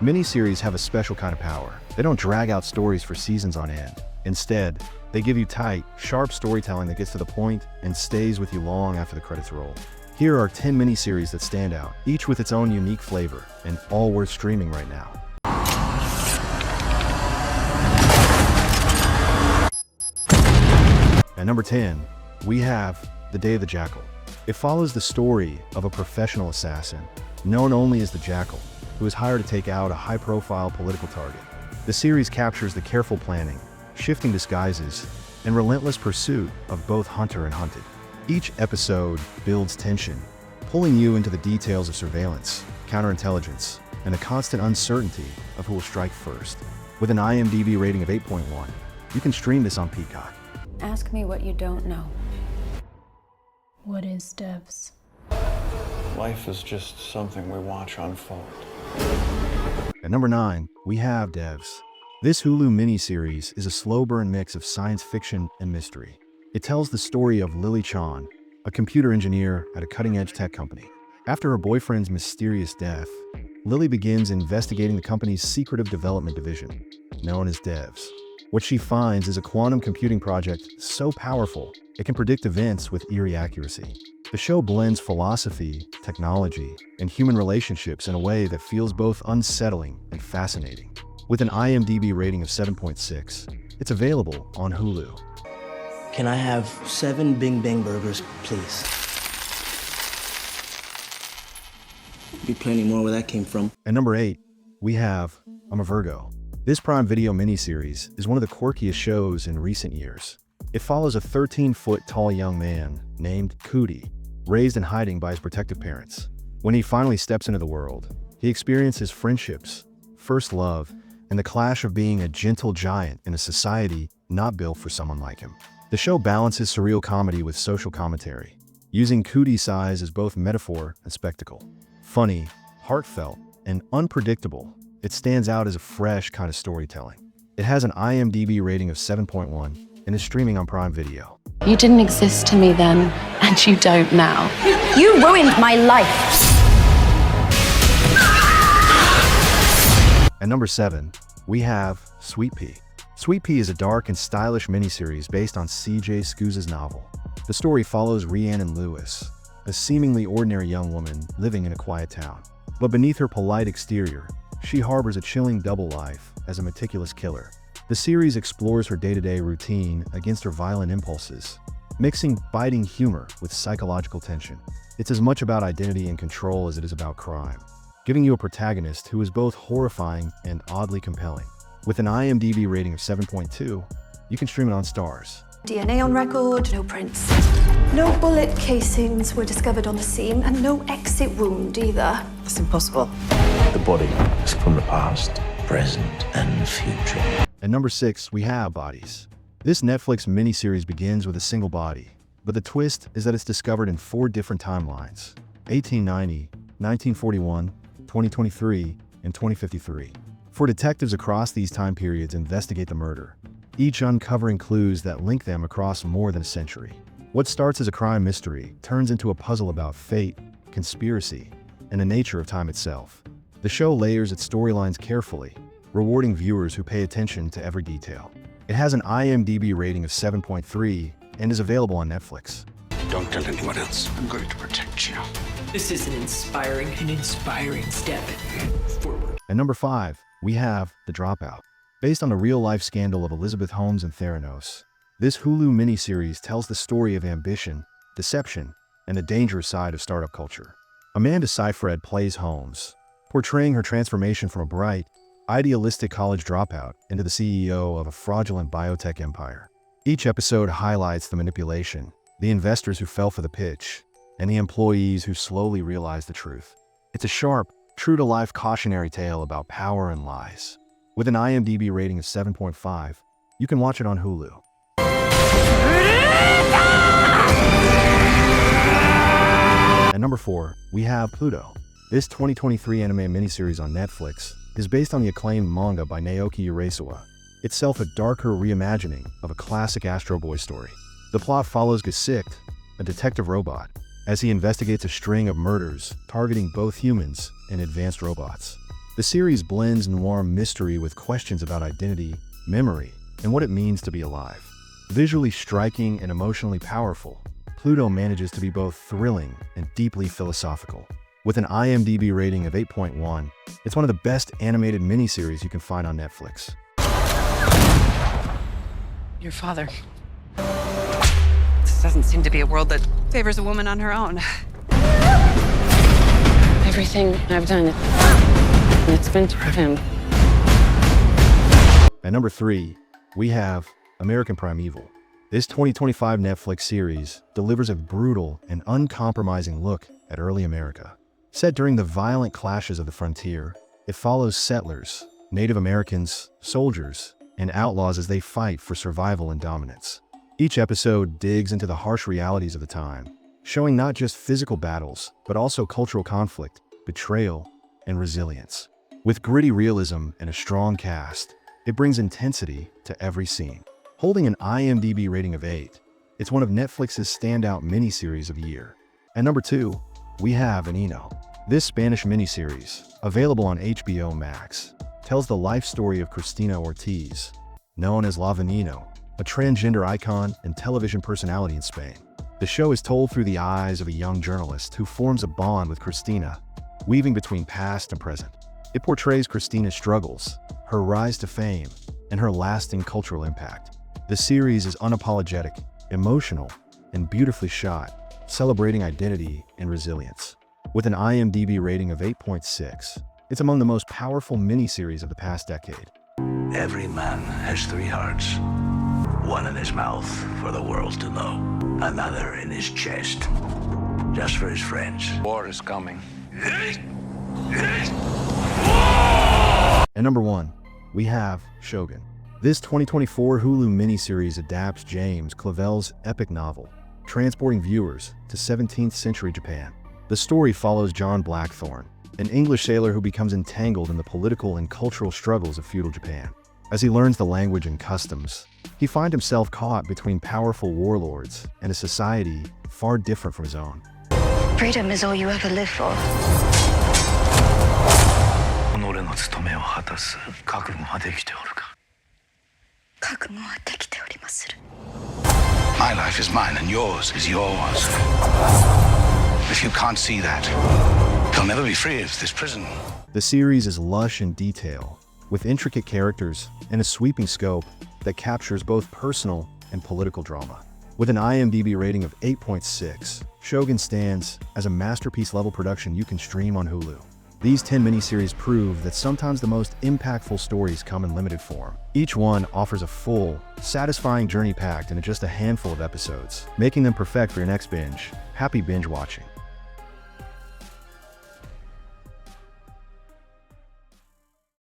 Miniseries have a special kind of power. They don't drag out stories for seasons on end. Instead, they give you tight, sharp storytelling that gets to the point and stays with you long after the credits roll. Here are 10 miniseries that stand out, each with its own unique flavor, and all worth streaming right now. At number 10, we have The Day of the Jackal. It follows the story of a professional assassin, known only as the Jackal, who is hired to take out a high-profile political target. The series captures the careful planning, shifting disguises, and relentless pursuit of both hunter and hunted. Each episode builds tension, pulling you into the details of surveillance, counterintelligence, and the constant uncertainty of who will strike first. With an IMDb rating of 8.1, you can stream this on Peacock. Ask me what you don't know. What is devs? Life is just something we watch unfold. At number 9, we have Devs. This Hulu miniseries is a slow-burn mix of science fiction and mystery. It tells the story of Lily Chan, a computer engineer at a cutting-edge tech company. After her boyfriend's mysterious death, Lily begins investigating the company's secretive development division, known as Devs. What she finds is a quantum computing project so powerful, it can predict events with eerie accuracy. The show blends philosophy, technology, and human relationships in a way that feels both unsettling and fascinating. With an IMDb rating of 7.6, it's available on Hulu. Can I have 7 Bing Bang burgers, please? Be plenty more where that came from. At number 8, we have I'm a Virgo. This Prime Video miniseries is one of the quirkiest shows in recent years. It follows a 13-foot tall young man named Cootie, raised in hiding by his protective parents. When he finally steps into the world, he experiences friendships, first love, and the clash of being a gentle giant in a society not built for someone like him. The show balances surreal comedy with social commentary, using Cootie's size as both metaphor and spectacle. Funny, heartfelt, and unpredictable, it stands out as a fresh kind of storytelling. It has an IMDb rating of 7.1 and is streaming on Prime Video. You didn't exist to me then, and you don't now. You ruined my life! At number 7, we have Sweetpea. Sweetpea is a dark and stylish miniseries based on C.J. Scuz's novel. The story follows Rhiannon Lewis, a seemingly ordinary young woman living in a quiet town. But beneath her polite exterior, she harbors a chilling double life as a meticulous killer. The series explores her day-to-day routine against her violent impulses, mixing biting humor with psychological tension. It's as much about identity and control as it is about crime, giving you a protagonist who is both horrifying and oddly compelling. With an IMDb rating of 7.2, you can stream it on Starz. DNA on record, no prints. No bullet casings were discovered on the scene, and no exit wound either. That's impossible. The body is from the past, present, and future. At number 6, we have Bodies. This Netflix miniseries begins with a single body, but the twist is that it's discovered in 4 different timelines: 1890, 1941, 2023, and 2053. 4 detectives across these time periods investigate the murder, each uncovering clues that link them across more than a century. What starts as a crime mystery turns into a puzzle about fate, conspiracy, and the nature of time itself. The show layers its storylines carefully, rewarding viewers who pay attention to every detail. It has an IMDb rating of 7.3 and is available on Netflix. Don't tell anyone else. I'm going to protect you. This is an inspiring step forward. At number 5, we have The Dropout. Based on the real-life scandal of Elizabeth Holmes and Theranos, this Hulu miniseries tells the story of ambition, deception, and the dangerous side of startup culture. Amanda Seyfried plays Holmes, portraying her transformation from a bright, idealistic college dropout into the CEO of a fraudulent biotech empire. Each episode highlights the manipulation, the investors who fell for the pitch, and the employees who slowly realized the truth. It's a sharp, true-to-life cautionary tale about power and lies. With an IMDb rating of 7.5, you can watch it on Hulu. At number 4, we have Pluto. This 2023 anime miniseries on Netflix is based on the acclaimed manga by Naoki Urasawa, itself a darker reimagining of a classic Astro Boy story. The plot follows Gesicht, a detective robot, as he investigates a string of murders targeting both humans and advanced robots. The series blends noir mystery with questions about identity, memory, and what it means to be alive. Visually striking and emotionally powerful, Pluto manages to be both thrilling and deeply philosophical. With an IMDb rating of 8.1, it's one of the best animated miniseries you can find on Netflix. Your father. This doesn't seem to be a world that favors a woman on her own. Everything I've done, it's been for him. At number 3, we have American Primeval. This 2025 Netflix series delivers a brutal and uncompromising look at early America. Set during the violent clashes of the frontier, it follows settlers, Native Americans, soldiers, and outlaws as they fight for survival and dominance. Each episode digs into the harsh realities of the time, showing not just physical battles, but also cultural conflict, betrayal, and resilience. With gritty realism and a strong cast, it brings intensity to every scene. Holding an IMDb rating of 8, it's one of Netflix's standout miniseries of the year. At number 2, we have Veneno. This Spanish miniseries, available on HBO Max, tells the life story of Cristina Ortiz, known as La Veneno, a transgender icon and television personality in Spain. The show is told through the eyes of a young journalist who forms a bond with Cristina, weaving between past and present. It portrays Cristina's struggles, her rise to fame, and her lasting cultural impact. The series is unapologetic, emotional, and beautifully shot, celebrating identity and resilience. With an IMDb rating of 8.6, it's among the most powerful miniseries of the past decade. Every man has 3 hearts. One in his mouth for the world to know. Another in his chest, just for his friends. War is coming. At number 1, we have Shōgun. This 2024 HULU miniseries adapts James Clavell's epic novel, transporting viewers to 17th century Japan. The story follows John Blackthorne, an English sailor who becomes entangled in the political and cultural struggles of feudal Japan. As he learns the language and customs, he finds himself caught between powerful warlords and a society far different from his own. Freedom is all you ever live for. My life is mine and yours is yours. If you can't see that, you'll never be free of this prison. The series is lush in detail, with intricate characters and a sweeping scope that captures both personal and political drama. With an IMDb rating of 8.6, Shōgun stands as a masterpiece-level production you can stream on HULU. These 10 miniseries prove that sometimes the most impactful stories come in limited form. Each one offers a full, satisfying journey packed into just a handful of episodes, making them perfect for your next binge. Happy binge watching.